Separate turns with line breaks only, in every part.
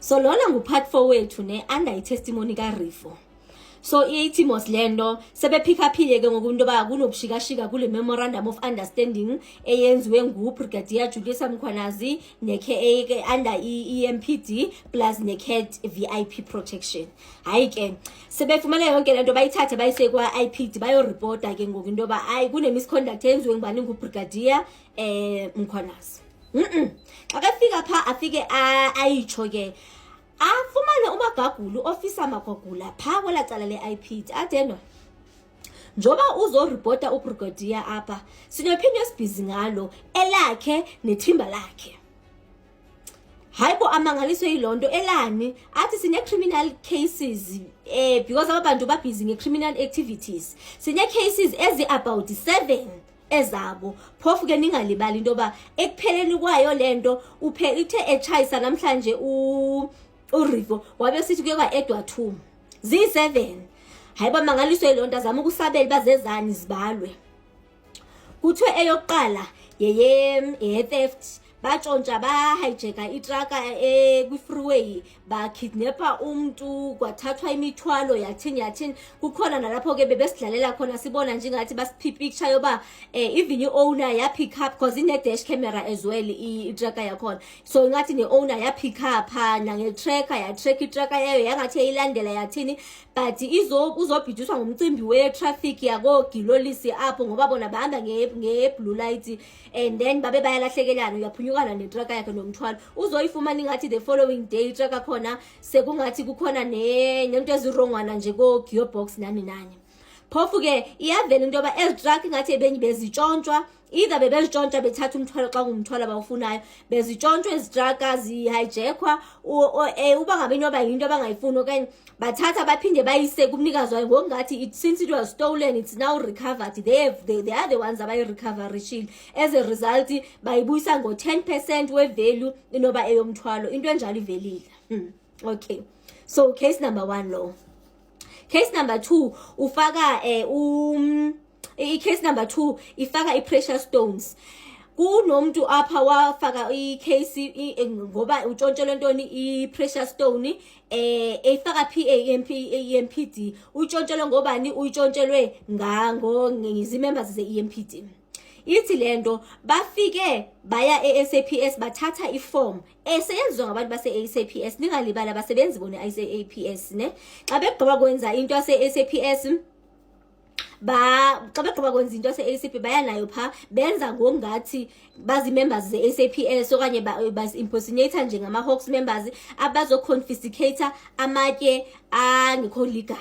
So lona ngupart 4 wethu ne under i-testimony kaRifo. So ithi moslendo sebephika phile ke ngokunto ba kunobushikashika kule memorandum of understanding eyenziwe nguBrigadier Julius Mkhwanazi neKA ke under EMPD plus neCAT VIP protection. Hayi ke sebefumana yonke lento bayithathe bayise kwa IPD bayo reporta ke ngokunto ba ayi kune misconduct eyenziwe ngubani nguBrigadier Mkhwanazi. Akafika pha afike ayitsho ke afumane uMagagulu officer Magagula pha kwela cala le-IPD adenwa njoba uzoreporta uBrigadier apha sinophinda esibhizi ngalo elakhe nethimba lakhe. Hayibo amangaliswe yilonto elani athi sine criminal cases because abantu babhizi nge-criminal activities sine cases ezi about 7 ezabo phofu ke ningalibali into ba ekupheleni kwayo lento ithe echayisa namhlanje uRifo wabe sithi kuye kwa Edward 2 zi7 hayiba mangaliswe lonto azama ukusabela bazezani zibalwe kuthiwe eyokuqala ye theft batshontsha bahijacka itraka kwi-freeway bakidnappa umuntu kwathathwa imithwalo yathini kukhona nalapho ke bebesidlalela khona sibona njengathi basiphi picture yoba even i-owner ya pick up because ine dash camera as well itraka yakhona so ngathi ne-owner ya pick up nange-tracker ya track itraka yayo yangathi eyilandela yathini but uzobhidiswa ngumcimbi we-traffic yakogilolisi apho ngoba bona bahamba nge-blue light and then babe bayalahlekelana uyaphunyukana netraka yakhe nomthwalo uzoyifumana ingathi the following day itraka khona sekungathi kukhona nento ezirongwana nje ko-gearbox nani phofu ke iyavela into yoba ezitruck ingathi ebenye bezitshontshwa either bebezitshontshwa bethatha umthwalo xa ngumthwalo abawufunayo bezitshontshwa ezitrucka zihijackwa uba ngabe inoba yinto abangayifuni okanye bathatha baphinde bayise kumnikazi wayo ngokungathi since it was stolen it's now recovered they are the ones abayi-recoverishile as a result bayibuyisa ngo-10% we-value inoba eyomthwalo into enjalo ivelile. Okay, so case number 1 lo. Case number 2 ufaka case number 2 ifaka i-precious stones. Kunomuntu apha wafaka i-case ngoba utshontshelwe ntoni i-precious stone efaka EMPD utshontshelwe ngobani utshontshelwe ngizimembers ze-EMPD. Ithi lento bafike baya eSAPS bathatha iform eseyenzwa ngabantu base-SAPS ningalibala abasebenzi bona ise-APS ne xa begqiba kwenza into yase-SAPS xa begqiba kwenza into yase-ACP bayanayo pha benza ngokungathi bazi-members ze-SAPS okanye basi-impersonata njengama-Hawks members abazo-confiscata amatye angekho legal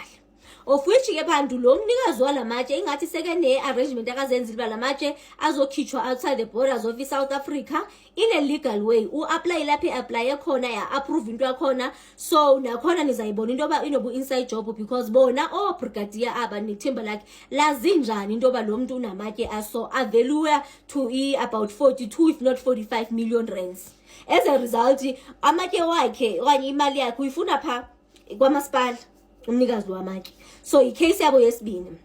of which ke bantu lo mnikazi walamatshe ingathi seke ne-arrangement akazenzile uba lamatshe azokhitshwa outside the borders of South Africa in a legal way u-apply lapho i-apply khona ya-approve into yakhona so nakhona nizayibona into yoba inobu-inside job because bona Brigadier aba nethimba lakhe lazinjani into yoba lo muntu unamatye aso avelue to about 42 if not 45 million rands. As a result amatye wakhe okanye imali yakhe uyifuna pha kwamasipala umnikazi wamatye. So icase yabo yesibini.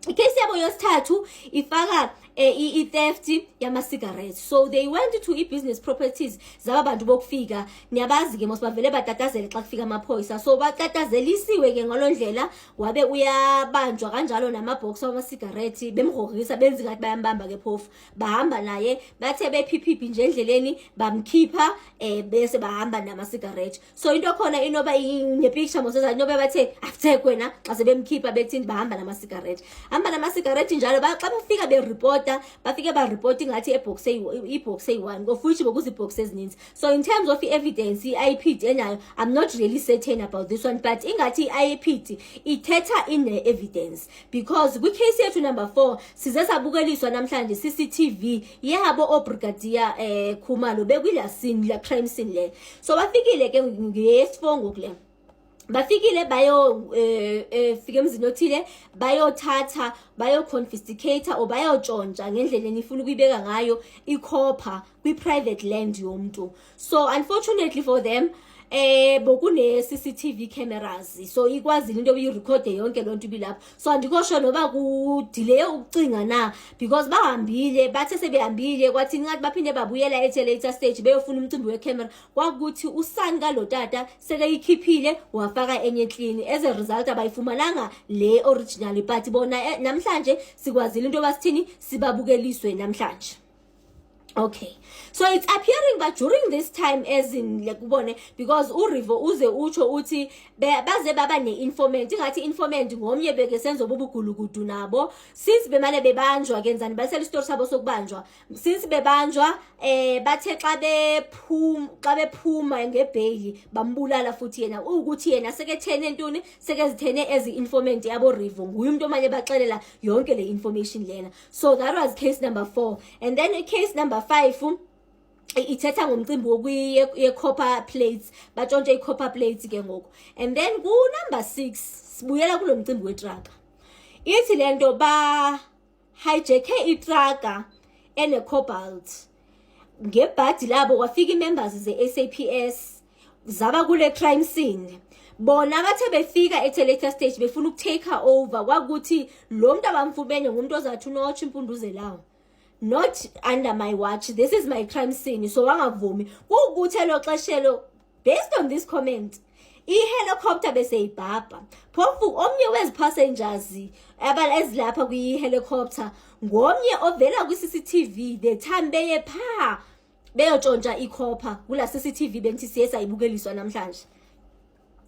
Icase yabo yesithathu ifaka i-theft yama-cigarettes. So they went to i-business properties zabantu bokufika niyabazi ke mosibavele batatazele xa kufika amaphoyisa so batatazelisiwe ke ngalondlela wabe uyabanjwa kanjalo namabhox wama-cigarette bemrogisa benzi ngathi bayambamba ke phofu bahamba naye bathe bephiphipi nje endleleni bamkhipha bese bahamba nama-cigarette. So into khona inoba nepicture moseza inoba bathe akuthekwe wena xa sebemkhipha bethini bahamba nama-cigarette hamba nama-cigarette njalo xa bafika bereport bafike ba-report ngathi ibox eyi-1 of which bokuzi-box ezininzi. So in terms of evidence i-IPD enayo I'm not really certain about this one but ingathi i-IPD ithetha ine-evidence because kwicase yethu number 4 size sabukeliswa namhlanje CCTV yabo oBrigadier Khumalo bekwila scene la crime scene le so bafikile ke ngesifongo kule bafikile bayo fike emzini othile bayothatha bayoconfiscate or bayotshontsha ngendlela enifuna ukuyibeka ngayo ikhopha kwi-private land yomuntu. So unfortunately for them bokune CCTV cameras, so ikwazile into uyirekhode yonke lonto ibilapho. So andikosho noba ku delay ukucinga na, because bahambile bathe sebehambile kwathi ngathi baphinde babuyela at a later stage beyofuna umcimbi wecamera, kwakuthi usani kalo tata sekeyikhiphile wafaka enye clean. As a result abayifumananga le original, but bona namhlanje sikwazile into basithini sibabukeliswe namhlanje. Okay, so it's appearing that during this time, as in like ubone, because uRivo uze utsho uthi baze baba ne-informant, ingathi informant ngomnye bekesenza obubugulukudu nabo, since bemane bebanjwa kenzani basela isitori sabo sokubanjwa, since bebanjwa bathe xa bephuma ngebhayili bambulala futhi yena, ukuthi yena sekethene ntoni sekezithene as i-informant yabo Rivo, nguye umuntu omanye baxelela yonke le information lena. So that was case number 4. And then case number 5 ithetha ngomcimbi ye-copper plates, batshontshe i-copper plates ke ngoku. And then ku number 6 sibuyela kulo mcimbi wetraka, ithi lento ba hijacke itraka ene-cobalt ngebhadi labo, kwafika i-members ze-SAPS zaba kule crime scene. Bona bathe befika at a later stage befuna ukutake over, kwakuthi lo muntu abamfumene ngumuntu ozathi unotsha impunduze lawo, not under my watch, this is my crime scene. So wangavumi ukuthi elo xeshelo, based on this comment, i-helicopter beseyibhabha, phofu omnye wezi-passengers ezilapha kwi-helicopter ngomnye ovela kwi-CCTV the time beye phaa beyotshontsha i-copper kula CCTV benthi siye sayibukeliswa namhlanje.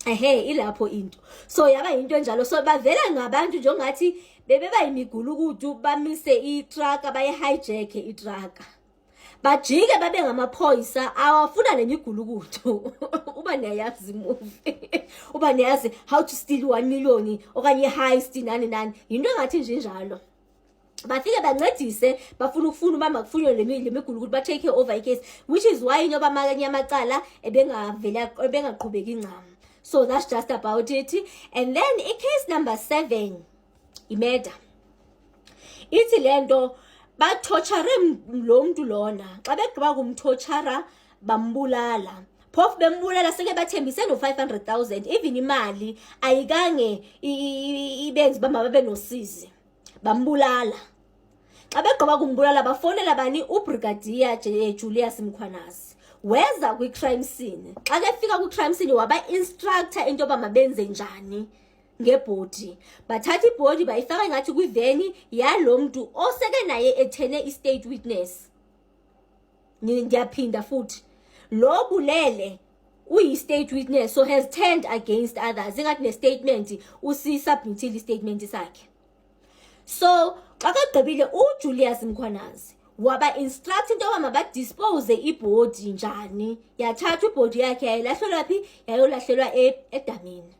Ilapho into. So yaba into enjalo, so bavela ngabantu njengathi bebeba imigulukudu bamise itraka bayihijack itraka, bajike babe ngamaphoyisa awafuna nemigulukudu. Uba niyazi movie uba niyazi how to steal 1 million okanye heist nani into engathi nje njalo, bafike bancedise bafuna ukufuna uba makufunwe le migulukudu ba take over icase, which is why inoba amanye amacala ebengaqhubeki incam. So that's just about it. And then in case number 7, imeda ithi lento batorture lo muntu lona, xa begqiba kumtorture bambulala, phofu bembulala seke bathembise no 500,000, even imali ayikange ibenzi bamababe nosizi, bambulala. Xa begqiba kumbulala bafonela bani uBrigadier Julius Mkhwanazi, weza kwi-crime scene. Xa kefika kwi-crime scene waba instructor into yoba mabenze njani ngebhodi, bathatha ibhodi bayifaka ngathi kwiveni yalo muntu oseke naye ethene i-state witness. Ndiyaphinda futhi, lo bulele uyi-state witness, so has turned against others, ingathi ne-statement usisubmithile i-statement sakhe. So xa kagqibile uJulius Mkhwanazi waba instruct into yoba mabadispose ibhodi njani, yathatha ibhodi yakhe yayilahlelwa phi, yayolahlelwa edamini.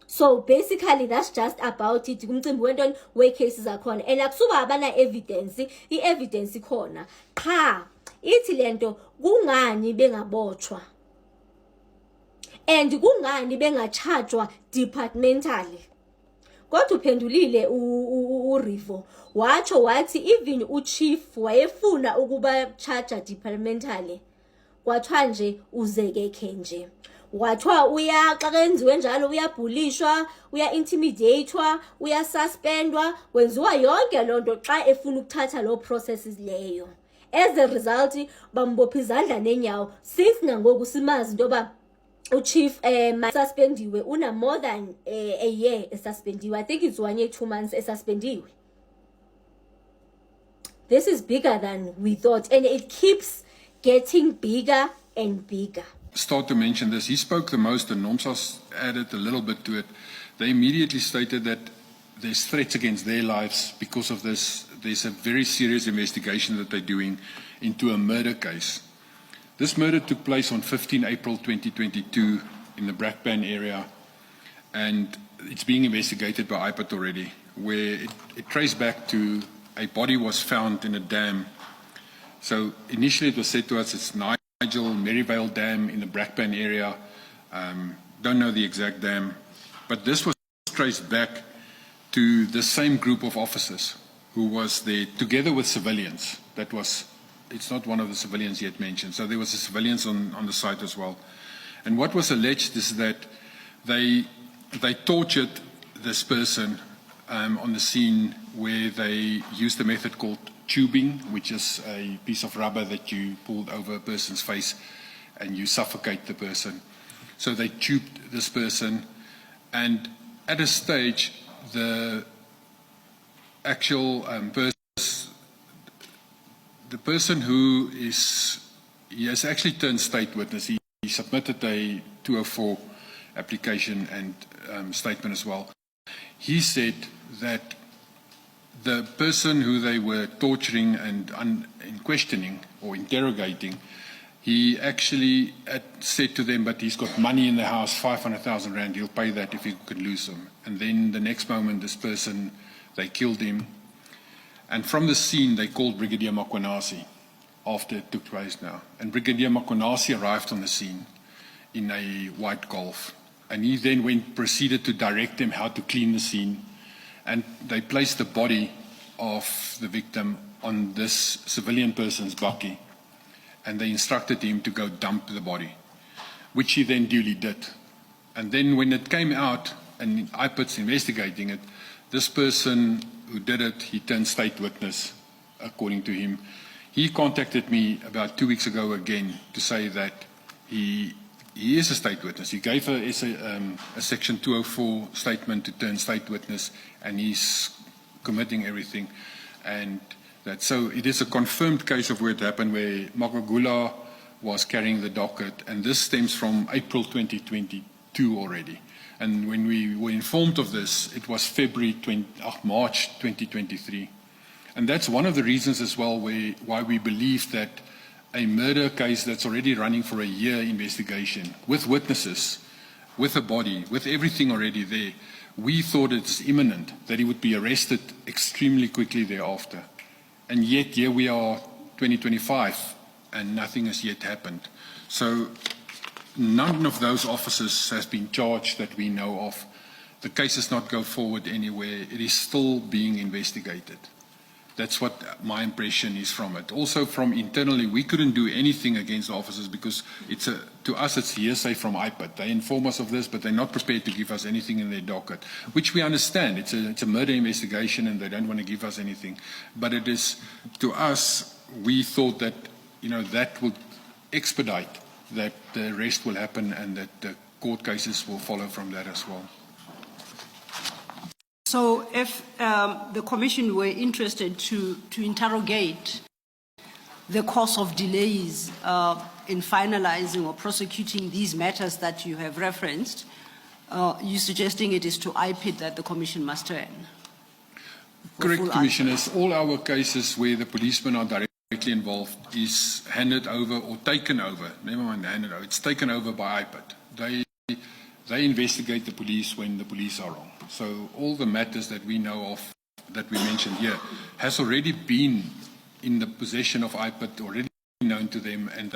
So basically that's just about it kumcimbi wentoni we-cases zakhona, and akusuba abana evidence, i-evidence ikhona qha ithi lento kungani bengabotshwa and kungani bengachargwa departmentally. Kodwa uphendulile uRivo watsho wathi even uchief wayefuna ukuba charge departmentally, kwathiwa nje uzekekhe nje, wathiwa uya xa kenziwe njalo uyabhulishwa, uya-intimidatewa, uyasuspendwa, wenziwa yonke loo nto xa efuna ukuthatha loo processes leyo. As a result bambopha izandla nenyawo, since nangoku simazi into yoba uchief suspendiwe una more than a year suspendiwe. I think it's 1 year 2 months suspendiwe. This is bigger than we thought, and it keeps getting bigger and bigger.
Start to mention this. He spoke the most, and Nomsa's added a little bit to it. They immediately stated that there's threats against their lives because of this. There's a very serious investigation that they're doing into a murder case. This murder took place on 15 April 2022 in the Brakpan area, and it's being investigated by IPAT already, where it traced back to a body was found in a dam. So initially it was said to us it's Nigel Maryvale Dam in the Brakpan area. Don't know the exact dam, but this was traced back to the same group of officers who was there together with civilians. It's not one of the civilians yet mentioned. So there was a civilians on the site as well. And what was alleged is that they tortured this person on the scene, where they used a method called tubing, which is a piece of rubber that you pulled over a person's face and you suffocate the person. So they tubed this person, and at a stage, the actual the person who he has actually turned state witness. He submitted a 204 application and statement as well. He said that the person who they were torturing and questioning or interrogating, he actually had said to them, but he's got money in the house, 500,000 rand, he'll pay that if he could lose them. And then the next moment, this person, they killed him. And from the scene, they called Brigadier Makwanasi after it took place now. And Brigadier Makwanasi arrived on the scene in a white Golf. And he then proceeded to direct them how to clean the scene. And they placed the body of the victim on this civilian person's bakkie. And they instructed him to go dump the body, which he then duly did. And then when it came out, and IPID's investigating it, this person who did it, he turned state witness, according to him. He contacted me about 2 weeks ago again to say that he is a state witness. He gave a Section 204 statement to turn state witness, and he's committing everything. And so it is a confirmed case of where it happened, where Makagula was carrying the docket, and this stems from April 2022 already. And when we were informed of this, it was March 2023. And that's one of the reasons as well why we believe that a murder case that's already running for a year investigation, with witnesses, with a body, with everything already there, we thought it's imminent that he would be arrested extremely quickly thereafter. And yet here we are, 2025, and nothing has yet happened. So none of those officers has been charged that we know of. The case has not gone forward anywhere. It is still being investigated. That's what my impression is from it. Also from internally, we couldn't do anything against the officers because to us it's hearsay from IPID. They inform us of this, but they're not prepared to give us anything in their docket, which we understand. It's a murder investigation and they don't want to give us anything. But it is, to us, we thought that, that would expedite that the arrest will happen and that the court cases will follow from that as well.
So if the Commission were interested to interrogate the cause of delays in finalizing or prosecuting these matters that you have referenced, you're suggesting it is to IPID that the Commission must turn?
Correct, Commissioners. All our cases where the policemen are directly involved is handed over or taken over. Never mind handed over. It's taken over by IPID. They investigate the police when the police are wrong. So all the matters that we know of, that we mentioned here, has already been in the possession of IPID, already known to them, and